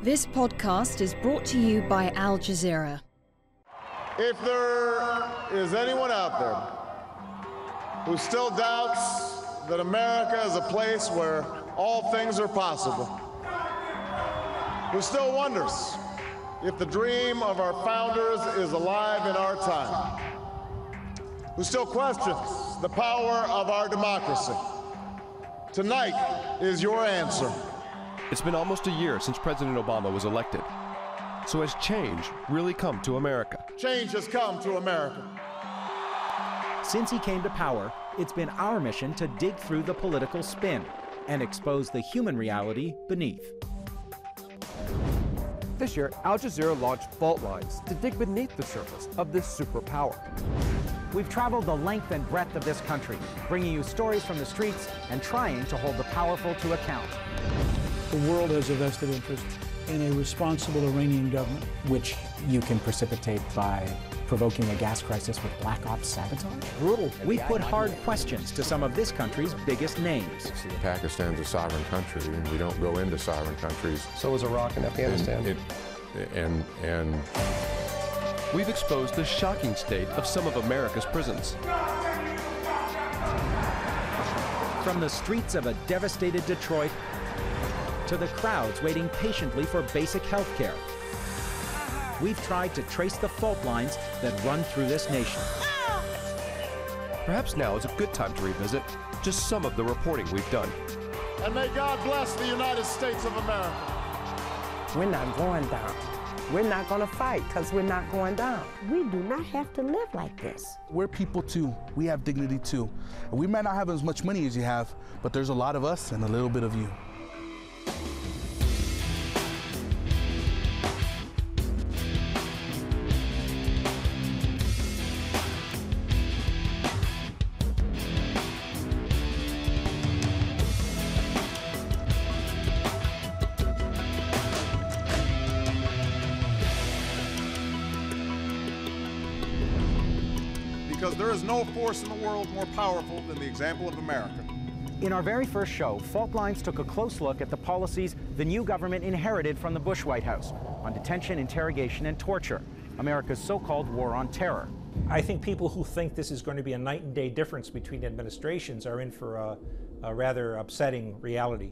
This podcast is brought to you by Al Jazeera. If there is anyone out there who still doubts that America is a place where all things are possible, who still wonders if the dream of our founders is alive in our time, who still questions the power of our democracy, tonight is your answer. It's been almost a year since President Obama was elected. So has change really come to America? Change has come to America. Since he came to power, it's been our mission to dig through the political spin and expose the human reality beneath. This year, Al Jazeera launched Fault Lines to dig beneath the surface of this superpower. We've traveled the length and breadth of this country, bringing you stories from the streets and trying to hold the powerful to account. The world has a vested interest in a responsible Iranian government. Which you can precipitate by provoking a gas crisis with black ops sabotage? Brutal. We put hard questions to some of this country's biggest names. Pakistan's a sovereign country, and we don't go into sovereign countries. So is Iraq and Afghanistan. And We've exposed the shocking state of some of America's prisons. From the streets of a devastated Detroit to the crowds waiting patiently for basic health care, we've tried to trace the fault lines that run through this nation. Perhaps now is a good time to revisit just some of the reporting we've done. And may God bless the United States of America. We're not going down. We're not going to fight because we're not going down. We do not have to live like this. We're people too. We have dignity too. And we might not have as much money as you have, but there's a lot of us and a little bit of you. Because there is no force in the world more powerful than the example of America. In our very first show, Fault Lines took a close look at the policies the new government inherited from the Bush White House on detention, interrogation, and torture, America's so-called war on terror. I think people who think this is going to be a night and day difference between administrations are in for a rather upsetting reality.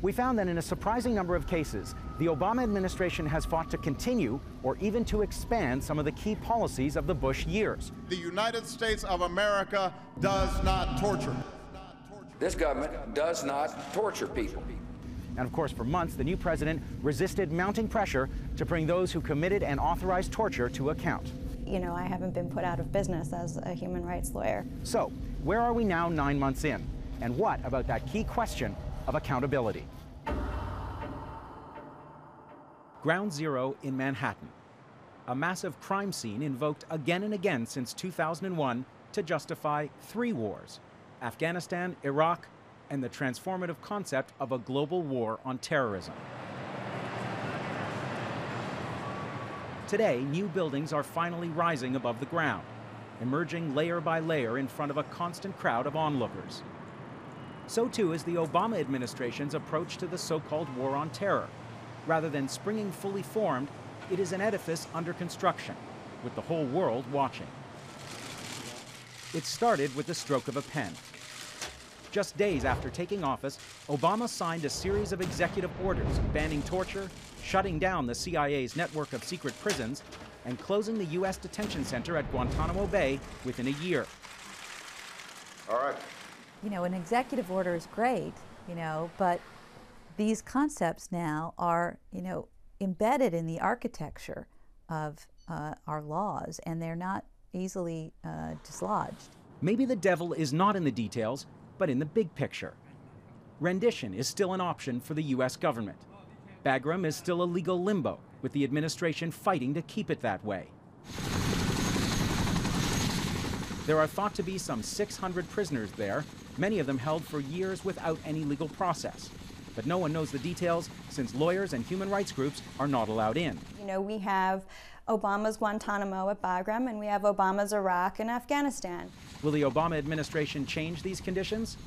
We found that in a surprising number of cases, the Obama administration has fought to continue or even to expand some of the key policies of the Bush years. The United States of America does not torture. This government does not torture people. And of course, for months, the new president resisted mounting pressure to bring those who committed and authorized torture to account. You know, I haven't been put out of business as a human rights lawyer. So, where are we now 9 months in? And what about that key question of accountability? Ground Zero in Manhattan. A massive crime scene invoked again and again since 2001 to justify 3 wars: Afghanistan, Iraq, and the transformative concept of a global war on terrorism. Today, new buildings are finally rising above the ground, emerging layer by layer in front of a constant crowd of onlookers. So too is the Obama administration's approach to the so-called war on terror. Rather than springing fully formed, it is an edifice under construction, with the whole world watching. It started with the stroke of a pen. Just days after taking office, Obama signed a series of executive orders banning torture, shutting down the CIA's network of secret prisons, and closing the U.S. detention center at Guantanamo Bay within a year. All right. You know, an executive order is great, but these concepts now are, embedded in the architecture of our laws, and they're not easily dislodged. Maybe the devil is not in the details, but in the big picture. Rendition is still an option for the U.S. government. Bagram is still a legal limbo, with the administration fighting to keep it that way. There are thought to be some 600 prisoners there, many of them held for years without any legal process. But no one knows the details, since lawyers and human rights groups are not allowed in. We have Obama's Guantanamo at Bagram, and we have Obama's Iraq and Afghanistan. Will the Obama administration change these conditions?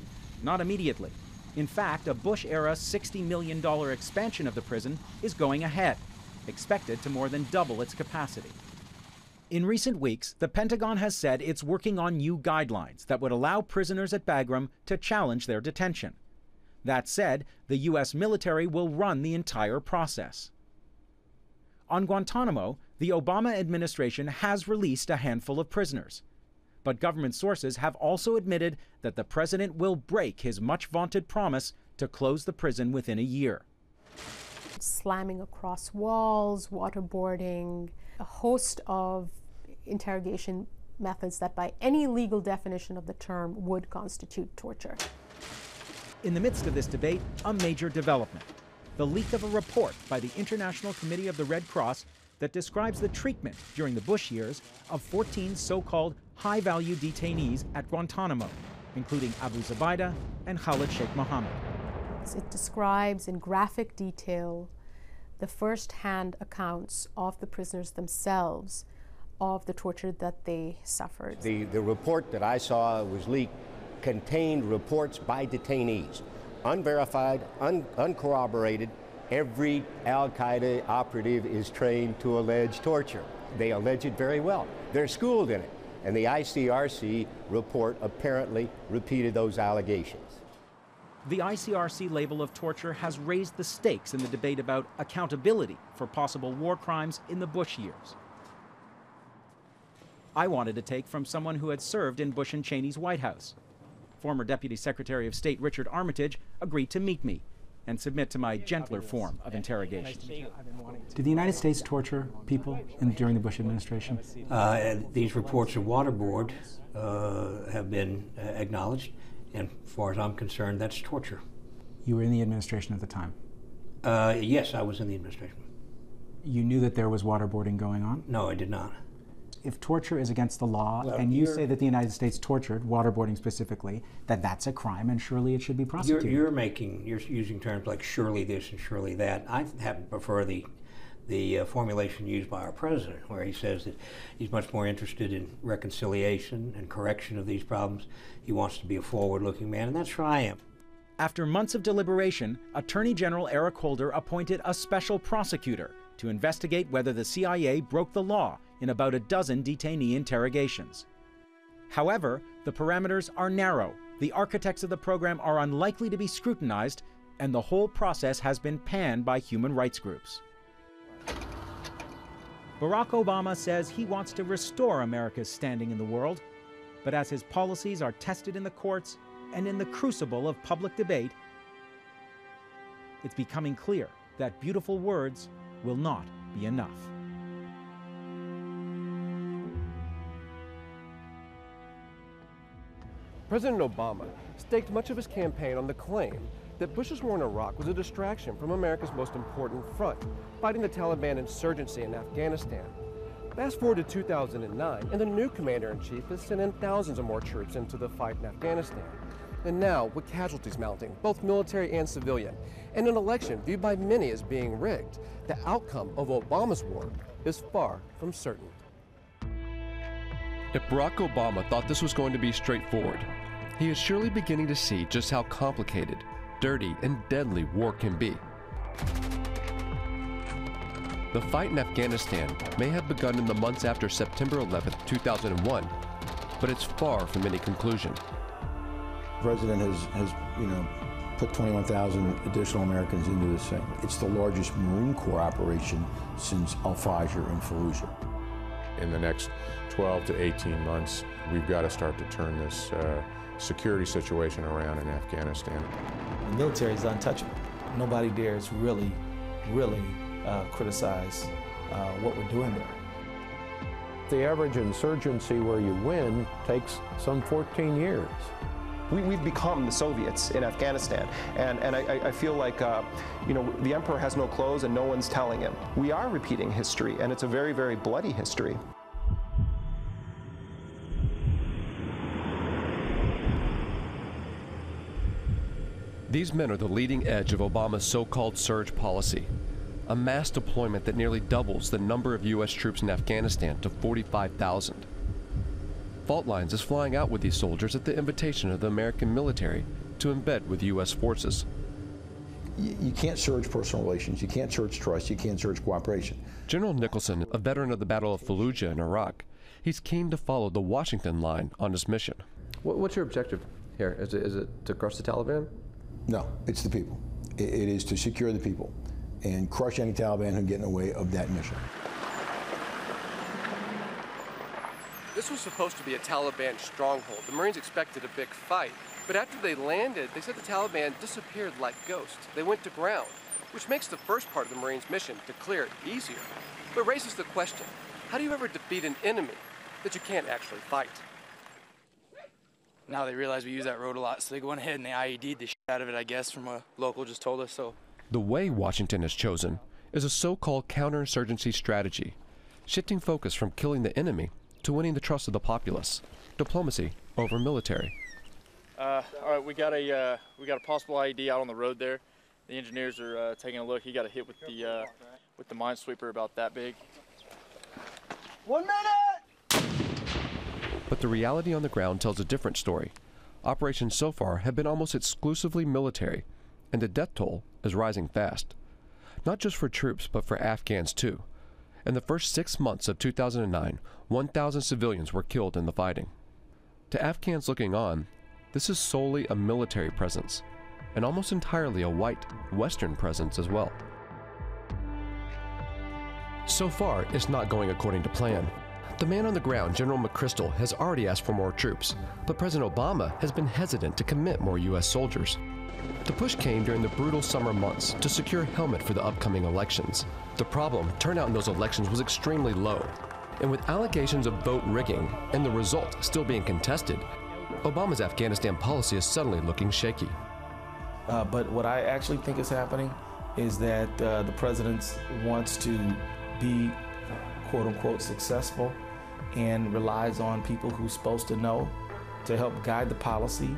Not immediately. In fact, a Bush-era $60 million expansion of the prison is going ahead, expected to more than double its capacity. In recent weeks, the Pentagon has said it's working on new guidelines that would allow prisoners at Bagram to challenge their detention. That said, the U.S. military will run the entire process. On Guantanamo, the Obama administration has released a handful of prisoners. But government sources have also admitted that the president will break his much-vaunted promise to close the prison within a year. Slamming across walls, waterboarding, a host of interrogation methods that by any legal definition of the term would constitute torture. In the midst of this debate, a major development: the leak of a report by the International Committee of the Red Cross that describes the treatment during the Bush years of 14 so-called high-value detainees at Guantanamo, including Abu Zubaydah and Khalid Sheikh Mohammed. It describes in graphic detail the first-hand accounts of the prisoners themselves of the torture that they suffered. The report that I saw was leaked contained reports by detainees, unverified, uncorroborated. Every al-Qaeda operative is trained to allege torture. They allege it very well. They're schooled in it. And the ICRC report apparently repeated those allegations. The ICRC label of torture has raised the stakes in the debate about accountability for possible war crimes in the Bush years. I wanted a take from someone who had served in Bush and Cheney's White House. Former Deputy Secretary of State Richard Armitage agreed to meet me and submit to my gentler form of interrogation. Did the United States torture people during the Bush administration? These reports of waterboard have been acknowledged, and as far as I'm concerned, that's torture. You were in the administration at the time? Yes, I was in the administration. You knew that there was waterboarding going on? No, I did not. If torture is against the law, and you say that the United States tortured, waterboarding specifically, that that's a crime and surely it should be prosecuted. You're using terms like surely this and surely that. I happen to prefer the formulation used by our president, where he says that he's much more interested in reconciliation and correction of these problems. He wants to be a forward-looking man, and that's where I am. After months of deliberation, Attorney General Eric Holder appointed a special prosecutor to investigate whether the CIA broke the law in about a dozen detainee interrogations. However, the parameters are narrow, the architects of the program are unlikely to be scrutinized, and the whole process has been panned by human rights groups. Barack Obama says he wants to restore America's standing in the world, but as his policies are tested in the courts and in the crucible of public debate, it's becoming clear that beautiful words will not be enough. President Obama staked much of his campaign on the claim that Bush's war in Iraq was a distraction from America's most important front, fighting the Taliban insurgency in Afghanistan. Fast forward to 2009, and the new commander-in-chief has sent in thousands of more troops into the fight in Afghanistan. And now, with casualties mounting, both military and civilian, and an election viewed by many as being rigged, the outcome of Obama's war is far from certain. If Barack Obama thought this was going to be straightforward, he is surely beginning to see just how complicated, dirty, and deadly war can be. The fight in Afghanistan may have begun in the months after September 11, 2001, but it's far from any conclusion. The president has put 21,000 additional Americans into this thing. It's the largest Marine Corps operation since Al-Fajr in Fallujah. In the next 12 to 18 months, we've got to start to turn this security situation around in Afghanistan. The military is untouchable. Nobody dares really criticize what we're doing there. The average insurgency where you win takes some 14 years. We've become the Soviets in Afghanistan, and I feel like the emperor has no clothes and no one's telling him. We are repeating history, and it's a very, very bloody history. These men are the leading edge of Obama's so-called surge policy, a mass deployment that nearly doubles the number of U.S. troops in Afghanistan to 45,000. Fault Lines is flying out with these soldiers at the invitation of the American military to embed with U.S. forces. You can't surge personal relations, you can't surge trust, you can't surge cooperation. General Nicholson, a veteran of the Battle of Fallujah in Iraq, he's keen to follow the Washington line on his mission. What's your objective here? Is it to crush the Taliban? No, it's the people. It is to secure the people and crush any Taliban who get in the way of that mission. This was supposed to be a Taliban stronghold. The Marines expected a big fight. But after they landed, they said the Taliban disappeared like ghosts. They went to ground, which makes the first part of the Marines' mission to clear it easier. But raises the question, how do you ever defeat an enemy that you can't actually fight? Now they realize we use that road a lot, so they went ahead and they IED'd the shit out of it, I guess, from what a local just told us. So The way Washington has chosen is a so-called counterinsurgency strategy, shifting focus from killing the enemy to winning the trust of the populace. Diplomacy over military. All right, we got a possible IED out on the road there. The engineers are taking a look. He got a hit with the minesweeper about that big. 1 minute! But the reality on the ground tells a different story. Operations so far have been almost exclusively military, and the death toll is rising fast. Not just for troops, but for Afghans too. In the first 6 months of 2009, 1,000 civilians were killed in the fighting. To Afghans looking on, this is solely a military presence, and almost entirely a white, Western presence as well. So far, it's not going according to plan. The man on the ground, General McChrystal, has already asked for more troops, but President Obama has been hesitant to commit more U.S. soldiers. The push came during the brutal summer months to secure helmet for the upcoming elections. The problem, turnout in those elections was extremely low, and with allegations of vote rigging and the result still being contested, Obama's Afghanistan policy is suddenly looking shaky. But what I actually think is happening is that the president wants to be quote-unquote successful and relies on people who's supposed to know to help guide the policy,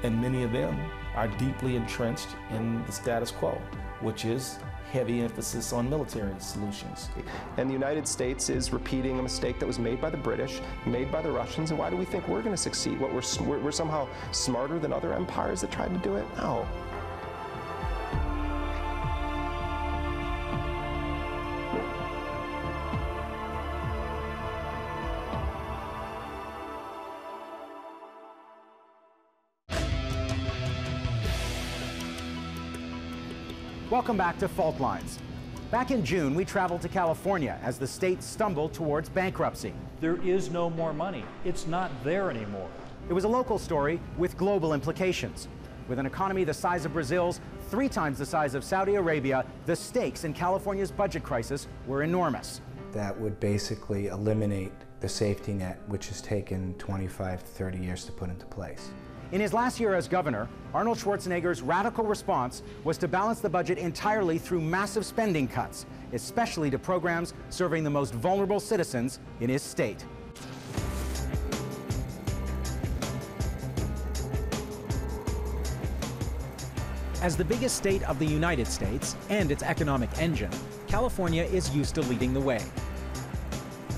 and many of them are deeply entrenched in the status quo, which is heavy emphasis on military solutions. And the United States is repeating a mistake that was made by the British, made by the Russians, and why do we think we're going to succeed? What, we're somehow smarter than other empires that tried to do it? No. Welcome back to Fault Lines. Back in June, we traveled to California as the state stumbled towards bankruptcy. There is no more money. It's not there anymore. It was a local story with global implications. With an economy the size of Brazil's, 3 times the size of Saudi Arabia, the stakes in California's budget crisis were enormous. That would basically eliminate the safety net, which has taken 25 to 30 years to put into place. In his last year as governor, Arnold Schwarzenegger's radical response was to balance the budget entirely through massive spending cuts, especially to programs serving the most vulnerable citizens in his state. As the biggest state of the United States and its economic engine, California is used to leading the way.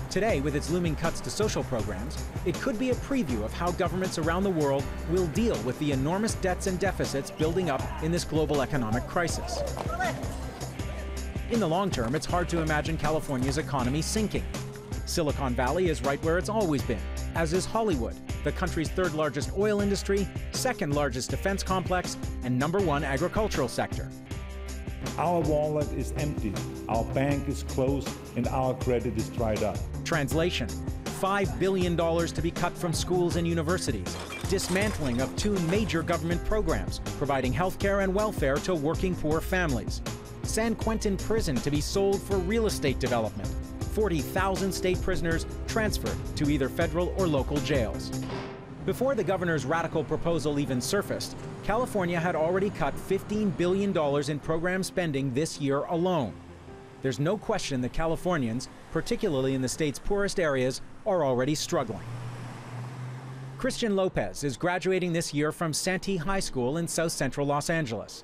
Today, with its looming cuts to social programs, it could be a preview of how governments around the world will deal with the enormous debts and deficits building up in this global economic crisis. In the long term, it's hard to imagine California's economy sinking. Silicon Valley is right where it's always been, as is Hollywood, the country's 3rd largest oil industry, 2nd largest defense complex, and #1 agricultural sector. Our wallet is empty, our bank is closed, and our credit is dried up. Translation: $5 billion to be cut from schools and universities, dismantling of 2 major government programs providing health care and welfare to working poor families, San Quentin prison to be sold for real estate development, 40,000 state prisoners transferred to either federal or local jails. Before the governor's radical proposal even surfaced, California had already cut $15 billion in program spending this year alone. There's no question that Californians, particularly in the state's poorest areas, are already struggling. Christian Lopez is graduating this year from Santee High School in South Central Los Angeles.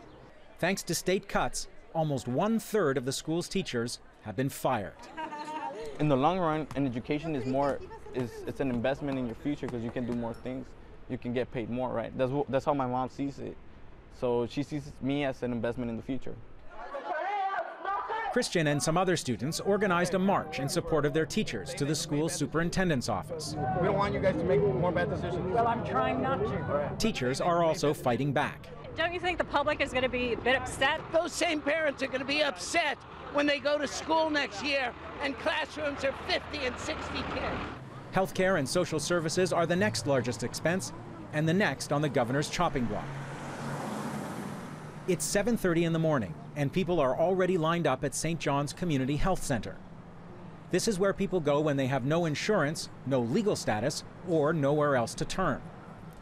Thanks to state cuts, almost 1/3 of the school's teachers have been fired. In the long run, an education is it's an investment in your future because you can do more things you can get paid more, right? That's how my mom sees it. So she sees me as an investment in the future. Christian and some other students organized a march in support of their teachers to the school superintendent's office. We don't want you guys to make more bad decisions. Well, I'm trying not to. Teachers are also fighting back. Don't you think the public is going to be a bit upset? Those same parents are going to be upset when they go to school next year and classrooms are 50 and 60 kids. Healthcare and social services are the next largest expense and the next on the governor's chopping block. It's 7:30 in the morning, and people are already lined up at St. John's Community Health Center. This is where people go when they have no insurance, no legal status, or nowhere else to turn.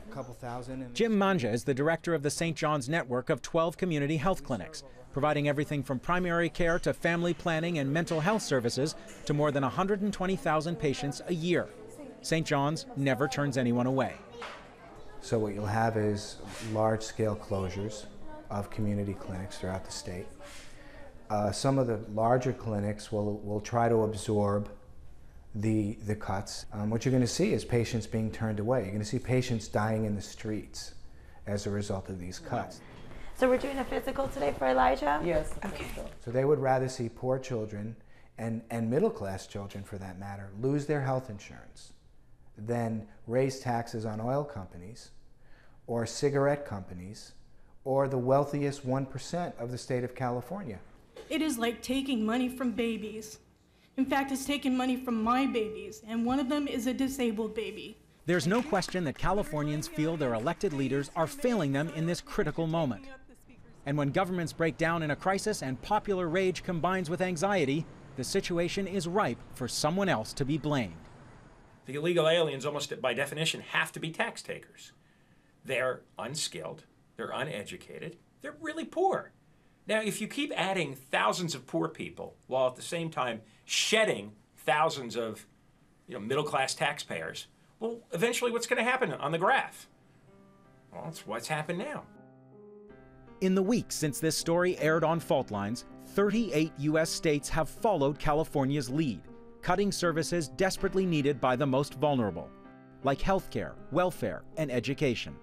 A couple thousand. Jim Manja is the director of the St. John's network of 12 community health clinics, providing everything from primary care to family planning and mental health services to more than 120,000 patients a year. St. John's never turns anyone away. So what you'll have is large-scale closures of community clinics throughout the state. Some of the larger clinics will try to absorb the cuts. What you're going to see is patients being turned away. You're going to see patients dying in the streets as a result of these cuts. So we're doing a physical today for Elijah? Yes. Okay. So they would rather see poor children and middle-class children, for that matter, lose their health insurance than raise taxes on oil companies or cigarette companies or the wealthiest 1% of the state of California. It is like taking money from babies. In fact, it's taking money from my babies, and one of them is a disabled baby. There's no question that Californians feel their elected leaders are failing them in this critical moment. And when governments break down in a crisis and popular rage combines with anxiety, the situation is ripe for someone else to be blamed. The illegal aliens, almost by definition, have to be tax takers. They're unskilled, they're uneducated, they're really poor. Now, if you keep adding thousands of poor people while at the same time shedding thousands of middle-class taxpayers, well, eventually what's going to happen on the graph? Well, it's what's happened now. In the weeks since this story aired on Fault Lines, 38 U.S. states have followed California's lead, cutting services desperately needed by the most vulnerable, like healthcare, welfare, and education.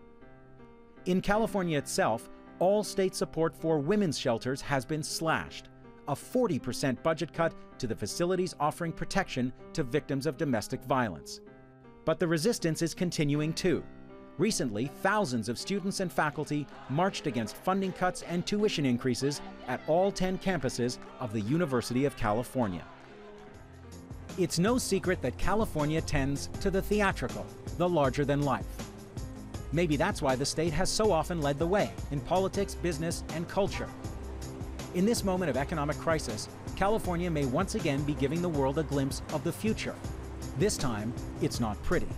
In California itself, all state support for women's shelters has been slashed, a 40% budget cut to the facilities offering protection to victims of domestic violence. But the resistance is continuing too. Recently, thousands of students and faculty marched against funding cuts and tuition increases at all 10 campuses of the University of California. It's no secret that California tends to the theatrical, the larger than life. Maybe that's why the state has so often led the way in politics, business, and culture. In this moment of economic crisis, California may once again be giving the world a glimpse of the future. This time, it's not pretty.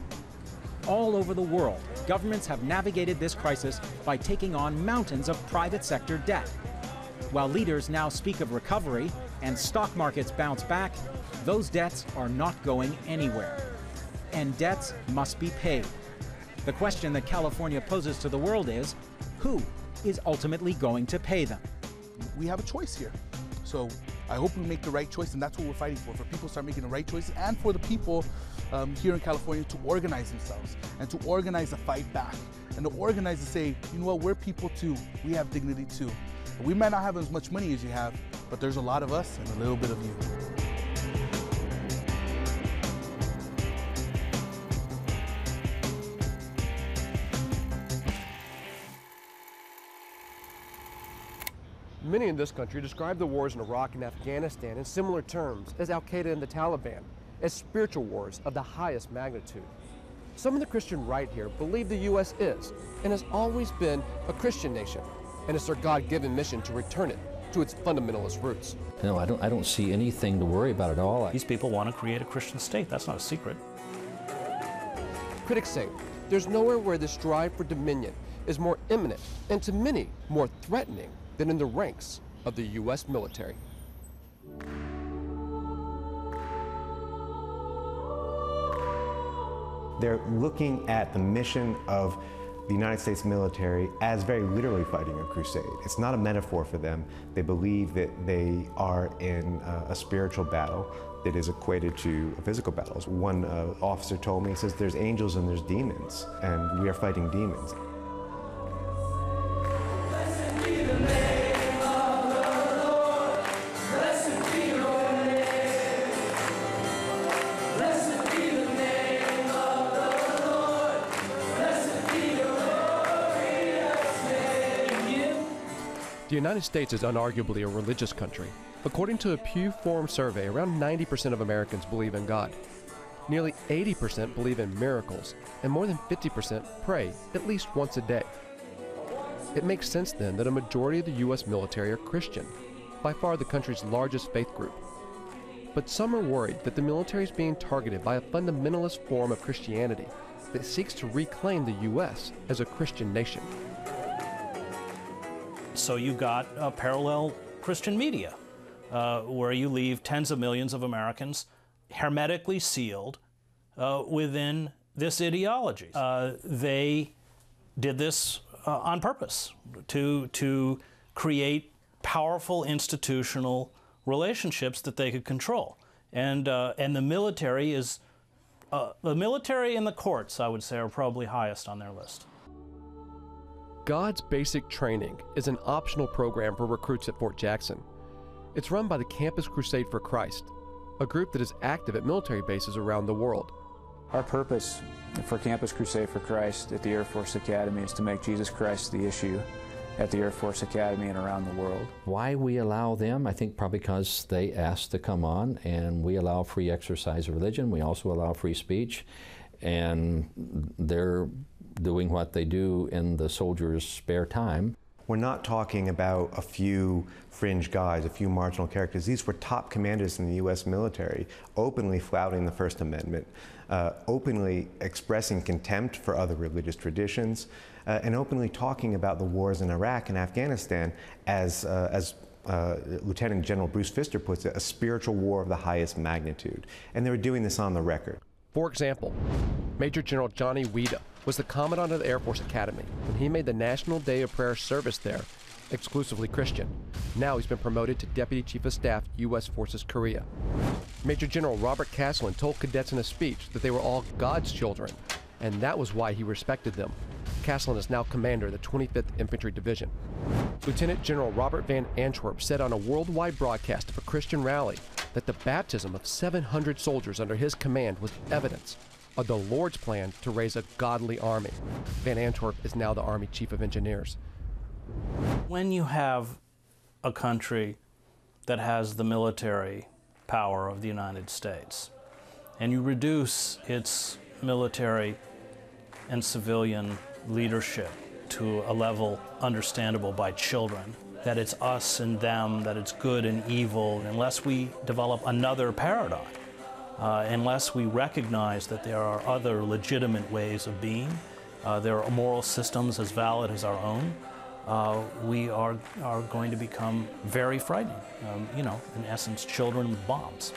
All over the world, governments have navigated this crisis by taking on mountains of private sector debt. While leaders now speak of recovery and stock markets bounce back, those debts are not going anywhere. And debts must be paid. The question that California poses to the world is, who is ultimately going to pay them? We have a choice here. So I hope we make the right choice, and that's what we're fighting for people to start making the right choices, and for the people here in California to organize themselves and to organize a fight back and to organize to say, you know what, we're people too. We have dignity too. We might not have as much money as you have, but there's a lot of us and a little bit of you. Many in this country describe the wars in Iraq and Afghanistan in similar terms as Al-Qaeda and the Taliban, as spiritual wars of the highest magnitude. Some of the Christian right here believe the U.S. is and has always been a Christian nation, and it's their God-given mission to return it to its fundamentalist roots. No, I don't see anything to worry about at all. These people want to create a Christian state. That's not a secret. Critics say there's nowhere where this drive for dominion is more imminent and to many more threatening than in the ranks of the U.S. military. They're looking at the mission of the United States military as very literally fighting a crusade. It's not a metaphor for them. They believe that they are in a spiritual battle that is equated to physical battles. One officer told me, he says, there's angels and there's demons, and we are fighting demons. The United States is unarguably a religious country. According to a Pew Forum survey, around 90% of Americans believe in God. Nearly 80% believe in miracles, and more than 50% pray at least once a day. It makes sense then that a majority of the U.S. military are Christian, by far the country's largest faith group. But some are worried that the military is being targeted by a fundamentalist form of Christianity that seeks to reclaim the U.S. as a Christian nation. So you got a parallel Christian media, where you leave tens of millions of Americans hermetically sealed within this ideology. They did this on purpose to create powerful institutional relationships that they could control. And the military is, the military and the courts, I would say, are probably highest on their list. God's Basic Training is an optional program for recruits at Fort Jackson. It's run by the Campus Crusade for Christ, a group that is active at military bases around the world. Our purpose for Campus Crusade for Christ at the Air Force Academy is to make Jesus Christ the issue at the Air Force Academy and around the world. Why we allow them, I think probably because they asked to come on, and we allow free exercise of religion. We also allow free speech, and they're doing what they do in the soldiers' spare time. We're not talking about a few fringe guys, a few marginal characters. These were top commanders in the U.S. military, openly flouting the First Amendment, openly expressing contempt for other religious traditions, and openly talking about the wars in Iraq and Afghanistan as Lieutenant General Bruce Pfister puts it, a spiritual war of the highest magnitude. And they were doing this on the record. For example, Major General Johnny Weeda was the Commandant of the Air Force Academy when he made the National Day of Prayer service there exclusively Christian. Now he's been promoted to Deputy Chief of Staff, U.S. Forces Korea. Major General Robert Caslin told cadets in a speech that they were all God's children, and that was why he respected them. Caslin is now commander of the 25th Infantry Division. Lieutenant General Robert Van Antwerp said on a worldwide broadcast of a Christian rally that the baptism of 700 soldiers under his command was evidence of the Lord's plan to raise a godly army. Van Antwerp is now the Army Chief of Engineers. When you have a country that has the military power of the United States, and you reduce its military and civilian leadership to a level understandable by children, that it's us and them, that it's good and evil, unless we develop another paradigm, unless we recognize that there are other legitimate ways of being, there are moral systems as valid as our own, we are going to become very frightening. You know, in essence, children with bombs.